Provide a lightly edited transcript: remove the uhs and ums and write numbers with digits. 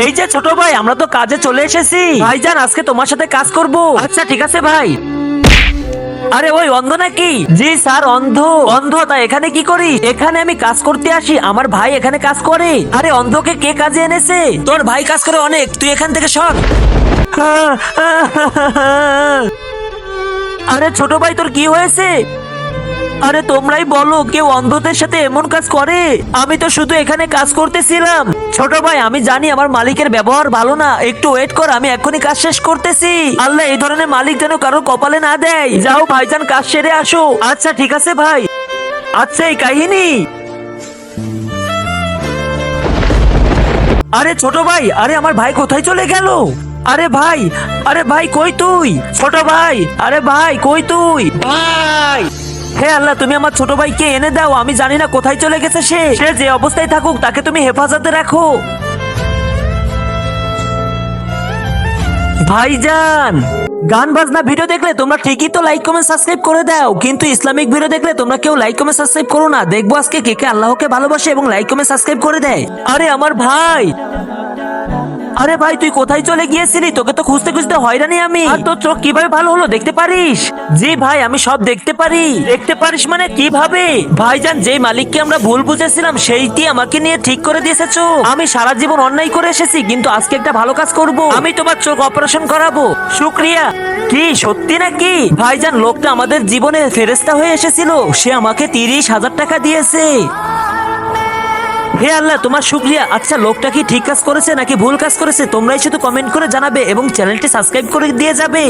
এই যে ছোট ভাই, আমরা তো কাজে চলে এসেছি। ভাইজান আজকে তোমার সাথে কাজ করব। আচ্ছা ঠিক আছে ভাই। আরে ওই অন্ধ নাকি? জি স্যার অন্ধ। অন্ধ তা এখানে কি করিস? এখানে আমি কাজ করতে আসি, আমার ভাই এখানে কাজ করে। আরে অন্ধকে কে কাজে এনেছে? তোর ভাই কাজ করে অনেক, তুই এখান থেকে সর। আরে ছোট ভাই তোর কি হয়েছে? আরে তোমরাই বলো, কেউ অন্ধদের সাথে এমন কাজ করে? আমি তো শুধু এখানে কাজ করতেছিলাম। ছোট ভাই আমি জানি আমার মালিকের ব্যবহার ভালো না, একটু ওয়েট কর, আমি এখনই কাজ শেষ করতেছি। আল্লাহ এই ধরনের মালিক যেন কারোর কপালে না দেয়। যাও ভাইজান কাজ সেরে আসো। আচ্ছা ঠিক আছে ভাই। আচ্ছা এই কাহিনী। আরে ছোট ভাই, আরে আমার ভাই কোথায় চলে গেল? আরে ভাই, আরে ভাই কই তুই? ছোট ভাই, আরে ভাই কই তুই? ভাই হে আল্লাহ, তুমি আমার ছোট ভাইকে এনে দাও। আমি জানি না কোথায় চলে গেছে সে। সে যে অবস্থায় থাকুক তাকে তুমি হেফাজতে রাখো। ভাইজান গান বাজনা ভিডিও দেখলে তোমরা ঠিকই তো লাইক কমেন্ট সাবস্ক্রাইব করে দাও, কিন্তু ইসলামিক ভিডিও দেখলে তোমরা কেউ লাইক কমেন্ট সাবস্ক্রাইব করো না। দেখবো আজকে কে কে আল্লাহকে ভালোবাসে এবং লাইক কমেন্ট সাবস্ক্রাইব করে দেয়। আরে আমার ভাই, আরে ভাই তুই কোথায় চলে গিয়েছিলি? তোকে তো খুঁজতে খুঁজতে হয়রানি আমি। আর তোর চোখ কিভাবে ভালো হলো দেখতে পারিস? জি ভাই আমি সব দেখতে পারি। দেখতে পারিস মানে কিভাবে? ভাইজান যেই মালিককে আমরা ভুল বুঝেছিলাম সেইটি আমাকে নিয়ে ঠিক করে দিয়েছে চোখ। আমি সারা জীবন অন্যায় করে এসেছি, কিন্তু আজকে একটা ভালো কাজ করব। আমি তোমার চোখ অপারেশন করাবো। শুক্রিয়া। কি সত্যি নাকি? ভাইজান লোকটা আমাদের জীবনে ফেরেশতা হয়ে এসেছিল, সে আমাকে 30,000 টাকা দিয়েছে। হে আল্লাহ তোমার শুকরিয়া। আচ্ছা লোকটা কি ঠিক কাজ করেছে নাকি ভুল কাজ করেছে তোমরাই শুধু কমেন্ট করে জানাবে এবং চ্যানেলটি সাবস্ক্রাইব করে দিয়ে যাবে।